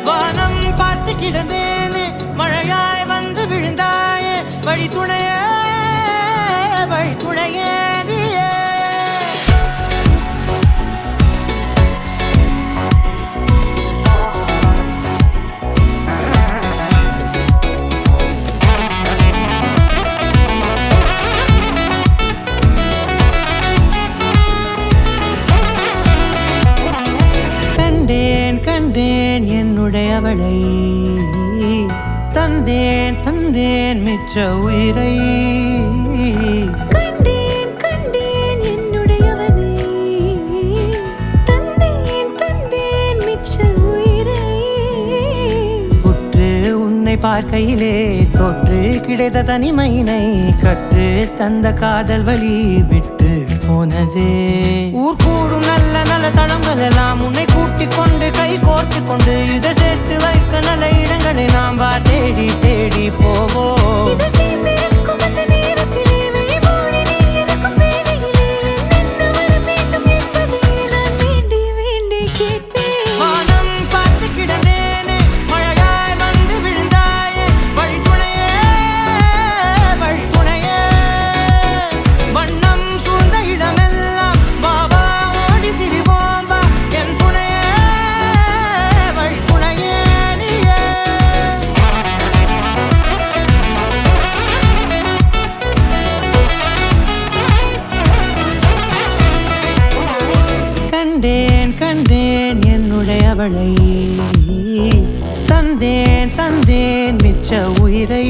வானம் பார்த்து கிடந்தேனே மழையாய் வந்து விழுந்தாயே வழி துணையே நீயே கண்டேன் என்னுடையவளை தந்தேன் மிச்ச உயிரை கண்டேன் என்னுடையவனை தந்தேன் மிச்ச உயிரை உற்று உன்னை பார்க்கையிலே தோற்று கிடைத்த தனிமையினை கற்று தந்த காதல் வழி விட்டு போனதே ஊர் கூடும் நல்ல நல்ல தளங்கள் எல்லாம் உன்னை கூட்டிக் கொண்டு கை கோர்த்து கொண்டு இதை சேர்த்து வைக்க நல்ல இடங்களை நாம் வா தேடி தேடி போவோம் கண்டேன் என்னுடையவளை தந்தேன் மிச்ச உயிரை